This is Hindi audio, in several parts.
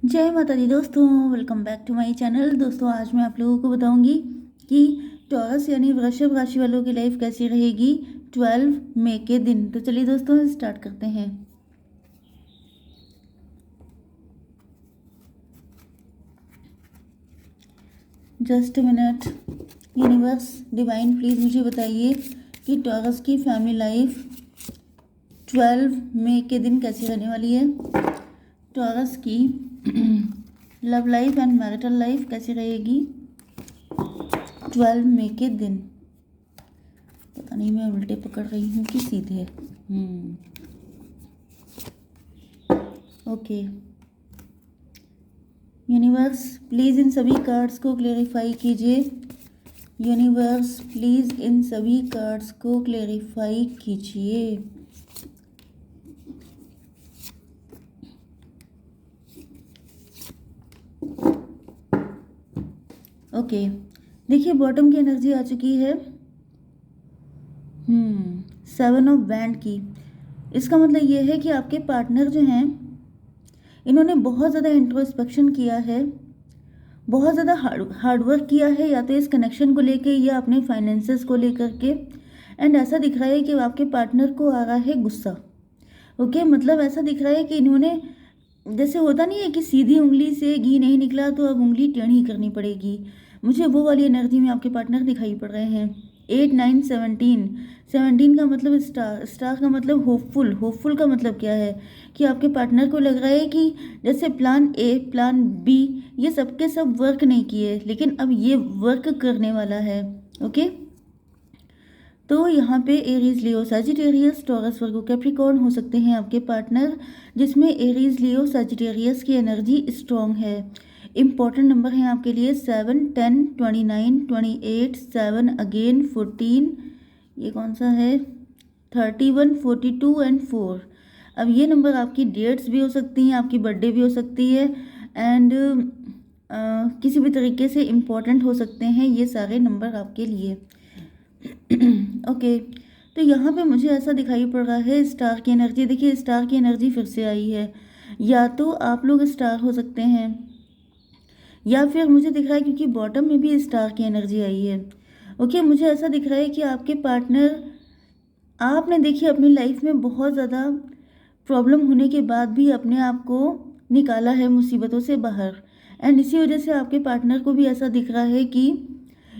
जय माता दी दोस्तों, welcome back to my channel. दोस्तों आज मैं आप लोगों को बताऊंगी कि टॉरस यानी वृषभ राशि वालों की लाइफ कैसी रहेगी 12 मई के दिन। तो चलिए दोस्तों स्टार्ट करते हैं। Just minute. Universe divine please मुझे बताइए कि टॉरस की फैमिली लाइफ 12 मई के दिन कैसी रहने वाली है। टॉरस की love life and marital life कैसी रहेगी 12 मई के दिन। पता नहीं मैं उल्टे पकड़ रही हूँ कि सीधे। ओके यूनिवर्स प्लीज़ इन सभी कार्ड्स को क्लेरिफाई कीजिए। यूनिवर्स प्लीज़ इन सभी कार्ड्स को क्लेरिफाई कीजिए। ओके देखिए बॉटम की एनर्जी आ चुकी है 7 ऑफ वैंड की। इसका मतलब ये है कि आपके पार्टनर जो हैं इन्होंने बहुत ज़्यादा इंट्रोस्पेक्शन किया है, बहुत ज़्यादा हार्डवर्क किया है, या तो इस कनेक्शन को लेके या अपने फाइनेंसेस को लेकर के। एंड ऐसा दिख रहा है कि आपके पार्टनर को आ रहा है गुस्सा। ओके मतलब ऐसा दिख रहा है कि इन्होंने, जैसे होता नहीं है कि सीधी उंगली से घी नहीं निकला तो अब उंगली टेढ़ी करनी पड़ेगी, मुझे वो वाली एनर्जी में आपके पार्टनर दिखाई पड़ रहे हैं। 8 9 17 17 का मतलब स्टार, स्टार का मतलब होपफुल। होपफुल का मतलब क्या है कि आपके पार्टनर को लग रहा है कि जैसे प्लान ए प्लान बी ये सबके सब वर्क नहीं किए, लेकिन अब ये वर्क करने वाला है। ओके तो यहाँ पे Aries Leo Sagittarius Taurus Virgo Capricorn हो सकते हैं आपके पार्टनर, जिसमें एरीज लियो सैजिटेरियस की एनर्जी स्ट्रॉन्ग है। इम्पॉर्टेंट नंबर हैं आपके लिए 7 10 29 28 7 अगेन 14, ये कौन सा है 31 42 एंड 4। अब ये नंबर आपकी डेट्स भी हो सकती हैं, आपकी बर्थडे भी हो सकती है, एंड किसी भी तरीके से इम्पॉर्टेंट हो सकते हैं ये सारे नंबर आपके लिए। ओके तो यहाँ पे मुझे ऐसा दिखाई पड़ रहा है स्टार की एनर्जी। देखिए स्टार की एनर्जी फिर से आई है, या तो आप लोग स्टार हो सकते हैं या फिर मुझे दिख रहा है क्योंकि बॉटम में भी स्टार की एनर्जी आई है। ओके मुझे ऐसा दिख रहा है कि आपके पार्टनर, आपने देखिए अपनी लाइफ में बहुत ज़्यादा प्रॉब्लम होने के बाद भी अपने आप को निकाला है मुसीबतों से बाहर, एंड इसी वजह से आपके पार्टनर को भी ऐसा दिख रहा है कि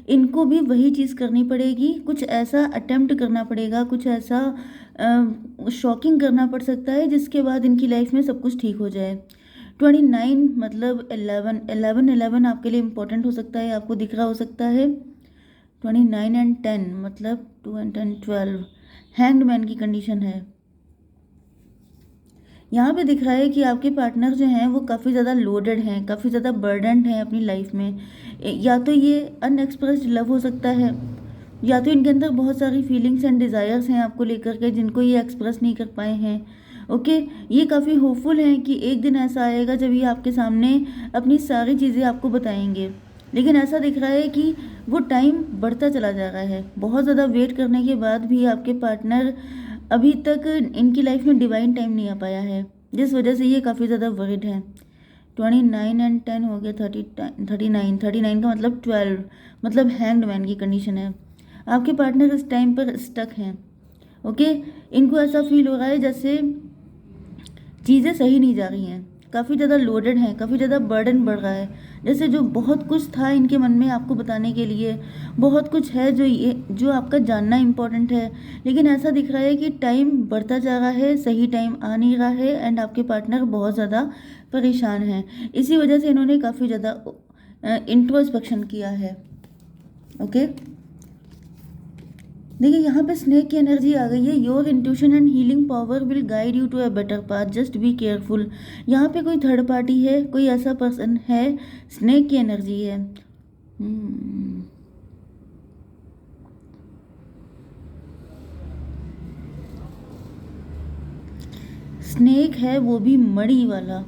इनको भी वही चीज़ करनी पड़ेगी, कुछ ऐसा अटेम्प्ट करना पड़ेगा, कुछ ऐसा शॉकिंग करना पड़ सकता है जिसके बाद इनकी लाइफ में सब कुछ ठीक हो जाए। 29 मतलब 11 11 11 आपके लिए इम्पोर्टेंट हो सकता है, आपको दिख रहा हो सकता है। 29 एंड 10 मतलब 2 एंड 10 12 हैंग्ड मैन की कंडीशन है। यहाँ पे दिख रहा है कि आपके पार्टनर जो हैं वो काफ़ी ज़्यादा लोडेड हैं, काफ़ी ज़्यादा बर्डनड हैं अपनी लाइफ में। या तो ये अनएक्सप्रेस्ड लव हो सकता है, या तो इनके अंदर बहुत सारी फीलिंग्स एंड डिज़ायर्स हैं आपको लेकर के जिनको ये एक्सप्रेस नहीं कर पाए हैं। ओके ये काफ़ी होपफुल हैं कि एक दिन ऐसा आएगा जब ये आपके सामने अपनी सारी चीज़ें आपको बताएंगे, लेकिन ऐसा दिख रहा है कि वो टाइम बढ़ता चला जा रहा है। बहुत ज़्यादा वेट करने के बाद भी आपके पार्टनर अभी तक इनकी लाइफ में डिवाइन टाइम नहीं आ पाया है, जिस वजह से ये काफ़ी ज़्यादा वरिड है। 29 एंड 10 हो गया 39 39 का मतलब 12 मतलब हैंग्ड मैन की कंडीशन है। आपके पार्टनर इस टाइम पर स्टक हैं। ओके इनको ऐसा फील हो रहा है जैसे चीज़ें सही नहीं जा रही हैं, काफ़ी ज़्यादा लोडेड हैं, काफ़ी ज़्यादा बर्डन बढ़ रहा है। जैसे जो बहुत कुछ था इनके मन में आपको बताने के लिए, बहुत कुछ है जो आपका जानना इम्पोर्टेंट है, लेकिन ऐसा दिख रहा है कि टाइम बढ़ता जा रहा है, सही टाइम आ नहीं रहा है, एंड आपके पार्टनर बहुत ज़्यादा परेशान हैं। इसी वजह से इन्होंने काफ़ी ज़्यादा इंट्रोस्पेक्शन किया है। ओके देखिए यहाँ पे स्नेक की एनर्जी आ गई है। Your intuition and healing power will guide you to a better path, just be careful. यहाँ पे कोई थर्ड पार्टी है, कोई ऐसा पर्सन है, स्नेक की एनर्जी है। स्नेक है वो भी मड़ी वाला।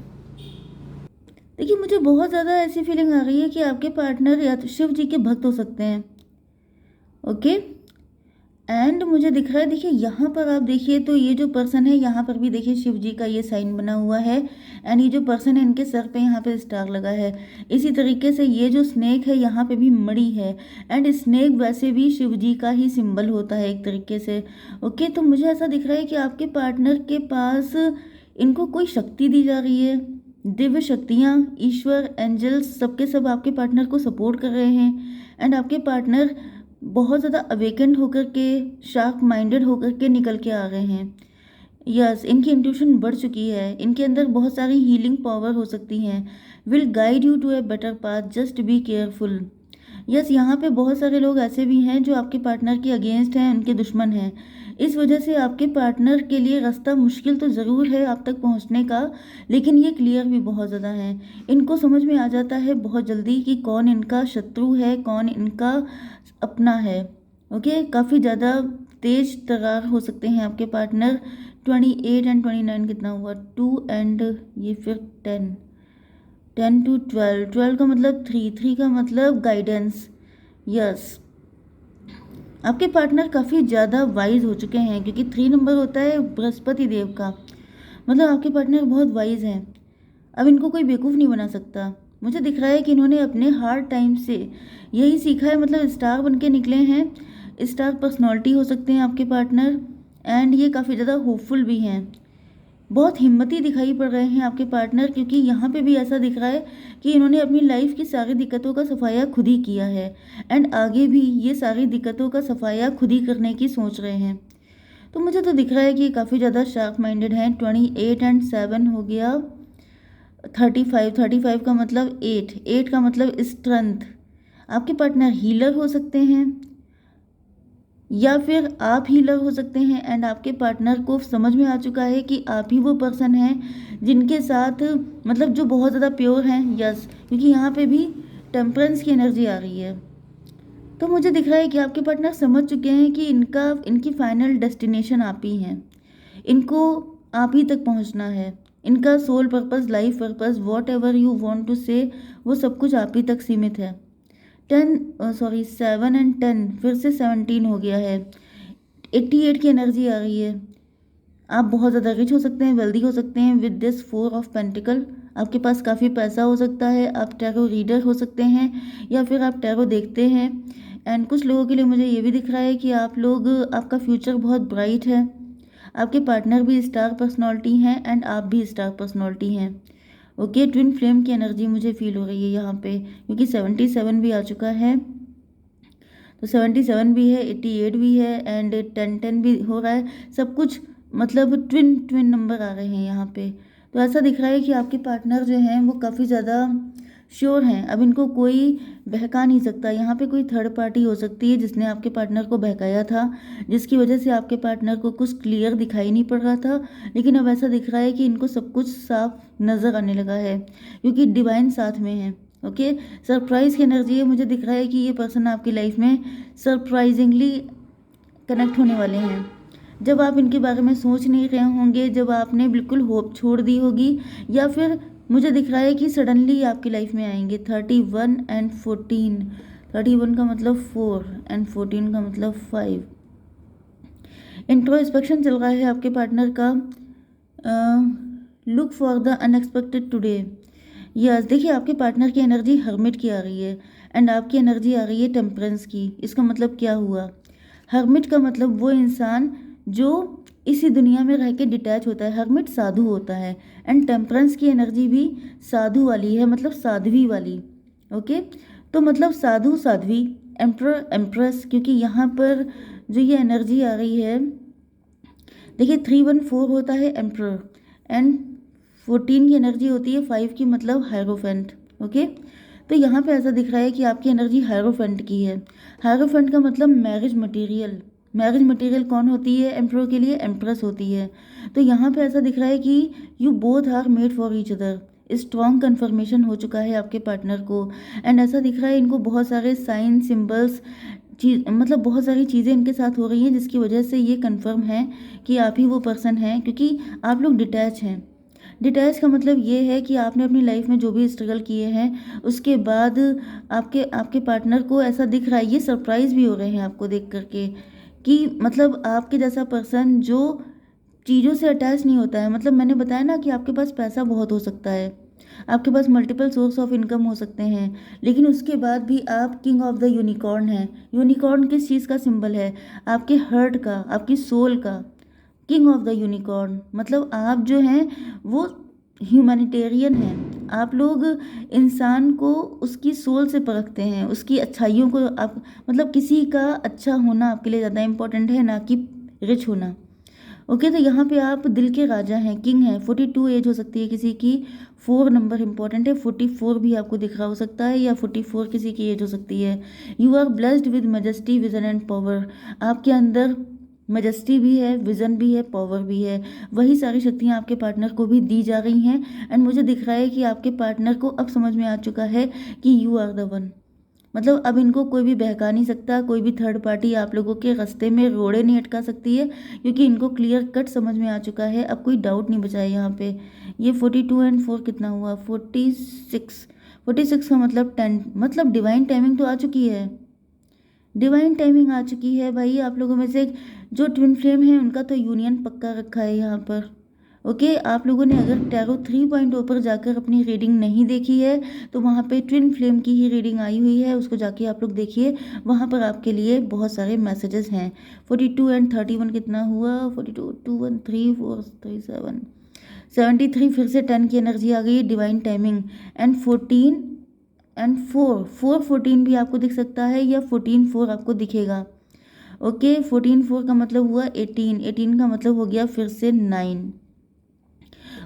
देखिए मुझे बहुत ज़्यादा ऐसी फीलिंग आ रही है कि आपके पार्टनर या तो शिव जी के भक्त हो सकते हैं। ओके एंड मुझे दिख रहा है, देखिए यहाँ पर आप देखिए तो ये जो पर्सन है यहाँ पर भी देखिए शिव जी का ये साइन बना हुआ है। एंड ये जो पर्सन है इनके सर पे यहाँ पे स्टार लगा है। इसी तरीके से ये जो स्नेक है यहाँ पे भी मणि है। एंड स्नेक वैसे भी शिव जी का ही सिंबल होता है एक तरीके से। ओके, तो मुझे ऐसा दिख रहा है कि आपके पार्टनर के पास इनको कोई शक्ति दी जा रही है। दिव्य शक्तियाँ, ईश्वर, एंजल्स, सबके सब आपके पार्टनर को सपोर्ट कर रहे हैं। एंड आपके पार्टनर बहुत ज़्यादा अवेकेंड होकर के, शार्प माइंडेड होकर के निकल के आ रहे हैं। यस, इनकी इंट्यूशन बढ़ चुकी है, इनके अंदर बहुत सारी हीलिंग पावर हो सकती हैं। Will guide you to a better path, just be careful. Yes, यहाँ पे बहुत सारे लोग ऐसे भी हैं जो आपके पार्टनर के अगेंस्ट हैं, उनके दुश्मन हैं। इस वजह से आपके पार्टनर के लिए रास्ता मुश्किल तो ज़रूर है आप तक पहुँचने का, लेकिन ये क्लियर भी बहुत ज़्यादा है। इनको समझ में आ जाता है बहुत जल्दी कि कौन इनका शत्रु है, कौन इनका अपना है। ओके, काफ़ी ज़्यादा तेज तर्रार हो सकते हैं आपके पार्टनर। 28 एंड 29 कितना हुआ, 2 एंड ये फिर 10, 10 टू 12, 12 का मतलब 3, 3 का मतलब गाइडेंस। यस, आपके पार्टनर काफ़ी ज़्यादा वाइज हो चुके हैं, क्योंकि 3 नंबर होता है बृहस्पति देव का, मतलब आपके पार्टनर बहुत वाइज हैं। अब इनको कोई बेवकूफ़ नहीं बना सकता। मुझे दिख रहा है कि इन्होंने अपने हार्ड टाइम से यही सीखा है, मतलब स्टार बन के निकले हैं। स्टार पर्सनालिटी हो सकते हैं आपके पार्टनर। एंड ये काफ़ी ज़्यादा होपफुल भी हैं। बहुत हिम्मती दिखाई पड़ रहे हैं आपके पार्टनर, क्योंकि यहाँ पे भी ऐसा दिख रहा है कि इन्होंने अपनी लाइफ की सारी दिक्कतों का सफाया खुद ही किया है। एंड आगे भी ये सारी दिक्कतों का सफाया खुद ही करने की सोच रहे हैं। तो मुझे तो दिख रहा है कि काफ़ी ज़्यादा शार्प माइंडेड हैं। 28 एंड 7 हो गया 35, 35 का मतलब 8, 8 का मतलब स्ट्रेंथ। आपके पार्टनर हीलर हो सकते हैं या फिर आप हीलर हो सकते हैं। एंड आपके पार्टनर को समझ में आ चुका है कि आप ही वो पर्सन हैं जिनके साथ, मतलब जो बहुत ज़्यादा प्योर हैं। यस, क्योंकि यहाँ पे भी टेम्परेंस की एनर्जी आ रही है। तो मुझे दिख रहा है कि आपके पार्टनर समझ चुके हैं कि इनकी फाइनल डेस्टिनेशन आप ही हैं। इनको आप ही तक पहुँचना है। इनका soul purpose, life purpose, whatever you want to say, वो सब कुछ आप ही तक सीमित है। 7 एंड 10 फिर से 17 हो गया है। 88 की एनर्जी आ रही है। आप बहुत ज़्यादा रिच हो सकते हैं, वेल्दी हो सकते हैं विद दिस 4 ऑफ पेंटिकल। आपके पास काफ़ी पैसा हो सकता है। आप टैरो रीडर हो सकते हैं या फिर आप टैरो देखते हैं। एंड कुछ लोगों के लिए मुझे ये भी दिख रहा है कि आपका फ्यूचर बहुत ब्राइट है। आपके पार्टनर भी स्टार पर्सनालिटी हैं एंड आप भी स्टार पर्सनालिटी हैं। ओके, ट्विन फ्लेम की एनर्जी मुझे फील हो रही है यहाँ पे, क्योंकि 77 भी आ चुका है। तो 77 भी है, 88 भी है एंड 10 भी हो रहा है। सब कुछ मतलब ट्विन ट्विन नंबर आ रहे हैं यहाँ पे। तो ऐसा दिख रहा है कि आपके पार्टनर जो हैं वो काफ़ी ज़्यादा श्योर हैं। अब इनको कोई बहका नहीं सकता। यहाँ पे कोई थर्ड पार्टी हो सकती है जिसने आपके पार्टनर को बहकाया था, जिसकी वजह से आपके पार्टनर को कुछ क्लियर दिखाई नहीं पड़ रहा था। लेकिन अब ऐसा दिख रहा है कि इनको सब कुछ साफ नज़र आने लगा है, क्योंकि डिवाइन साथ में है। ओके, सरप्राइज़ की एनर्जी है। मुझे दिख रहा है कि ये पर्सन आपकी लाइफ में सरप्राइजिंगली कनेक्ट होने वाले हैं। जब आप इनके बारे में सोच नहीं रहे होंगे, जब आपने बिल्कुल होप छोड़ दी होगी, या फिर मुझे दिख रहा है कि सडनली आपकी लाइफ में आएंगे। 31 एंड 14, 31 का मतलब 4 एंड 14 का मतलब 5। इंट्रोस्पेक्शन चल रहा है आपके पार्टनर का। Look for the unexpected today. Yes, देखिए आपके पार्टनर की एनर्जी हर्मिट की आ रही है एंड आपकी एनर्जी आ रही है टेम्परेंस की। इसका मतलब क्या हुआ? हर्मिट का मतलब वो इंसान जो इसी दुनिया में रह के डिटैच होता है। हर्मिट साधु होता है एंड टेम्परेंस की एनर्जी भी साधु वाली है, मतलब साध्वी वाली। ओके, तो मतलब साधु साध्वी, एम्प्रर एम्प्रेस, क्योंकि यहाँ पर जो ये एनर्जी आ रही है, देखिए 314 होता है एम्प्रर एंड 14 की एनर्जी होती है 5 की, मतलब हायरोफेंट। ओके, तो यहाँ पे ऐसा दिख रहा है कि आपकी एनर्जी हायरोफेंट की है। हायरोफेंट का मतलब मैरिज मटेरियल। मैरिज मटेरियल कौन होती है एम्प्रर के लिए? एम्प्रेस होती है। तो यहाँ पे ऐसा दिख रहा है कि you both are made for each other. Strong confirmation हो चुका है आपके पार्टनर को। एंड ऐसा दिख रहा है इनको बहुत सारे साइन सिम्बल्स, चीज़, मतलब बहुत सारी चीज़ें इनके साथ हो रही हैं, जिसकी वजह से ये कंफर्म है कि आप ही वो पर्सन हैं, क्योंकि आप लोग डिटैच हैं। डिटैच का मतलब ये है कि आपने अपनी लाइफ में जो भी स्ट्रगल किए हैं उसके बाद आपके आपके पार्टनर को ऐसा दिख रहा है, ये सरप्राइज़ भी हो रहे हैं आपको देख करके कि मतलब आपके जैसा पर्सन जो चीज़ों से अटैच नहीं होता है, मतलब मैंने बताया ना कि आपके पास पैसा बहुत हो सकता है, आपके पास मल्टीपल सोर्स ऑफ इनकम हो सकते हैं, लेकिन उसके बाद भी आप किंग ऑफ द यूनिकॉर्न हैं। यूनिकॉर्न किस चीज़ का सिंबल है? आपके हर्ट का, आपकी सोल का। किंग ऑफ द यूनिकॉर्न मतलब आप जो हैं वो ह्यूमैनिटेरियन हैं। आप लोग इंसान को उसकी सोल से परखते हैं, उसकी अच्छाइयों को। आप मतलब किसी का अच्छा होना आपके लिए ज़्यादा इम्पोर्टेंट है, ना कि रिच होना। ओके, तो यहाँ पे आप दिल के राजा हैं, किंग हैं। 42 एज हो सकती है किसी की, 4 नंबर इंपॉर्टेंट है। 44 भी आपको दिख रहा हो सकता है, या 44 किसी की एज हो सकती है। You are blessed with majesty, vision and power. आपके अंदर मेजेस्टी भी है, विजन भी है, पावर भी है। वही सारी शक्तियाँ आपके पार्टनर को भी दी जा रही हैं। एंड मुझे दिख रहा है कि आपके पार्टनर को अब समझ में आ चुका है कि यू आर द वन। मतलब अब इनको कोई भी बहका नहीं सकता, कोई भी थर्ड पार्टी आप लोगों के रास्ते में रोड़े नहीं अटका सकती है, क्योंकि इनको क्लियर कट समझ में आ चुका है। अब कोई डाउट नहीं बचा है यहाँ पे। ये 42 एंड 4 कितना हुआ? 46। 46 का मतलब 10, मतलब डिवाइन टाइमिंग तो आ चुकी है। डिवाइन टाइमिंग आ चुकी है भाई। आप लोगों में से जो ट्विन फ्लेम है उनका तो यूनियन पक्का रखा है यहाँ पर। ओके, आप लोगों ने अगर टैरो 3.0 पर जाकर अपनी रीडिंग नहीं देखी है तो वहाँ पे ट्विन फ्लेम की ही रीडिंग आई हुई है, उसको जाके आप लोग देखिए। वहाँ पर आपके लिए बहुत सारे मैसेजेस हैं। 42 एंड 31 कितना हुआ? 42 2 1 3 4 3 7 73। फिर से 10 की एनर्जी आ गई, डिवाइन टाइमिंग। एंड 14 एंड 4 4 14 भी आपको दिख सकता है, या 14 4 आपको दिखेगा। ओके, 14 4 का मतलब हुआ 18, 18 का मतलब हो गया फिर से 9।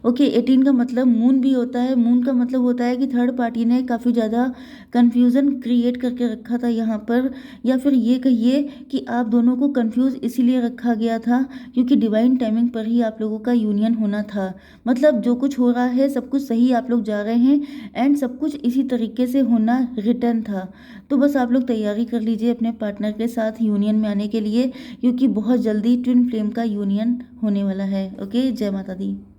ओके, 18 का मतलब मून भी होता है। मून का मतलब होता है कि थर्ड पार्टी ने काफ़ी ज़्यादा कन्फ्यूज़न क्रिएट करके रखा था यहाँ पर, या फिर ये कहिए कि आप दोनों को कन्फ्यूज़ इसीलिए रखा गया था क्योंकि डिवाइन टाइमिंग पर ही आप लोगों का यूनियन होना था। मतलब जो कुछ हो रहा है सब कुछ सही आप लोग जा रहे हैं, एंड सब कुछ इसी तरीके से होना रिटर्न था। तो बस आप लोग तैयारी कर लीजिए अपने पार्टनर के साथ यूनियन में आने के लिए, क्योंकि बहुत जल्दी ट्विन फ्लेम का यूनियन होने वाला है। ओके, जय माता दी।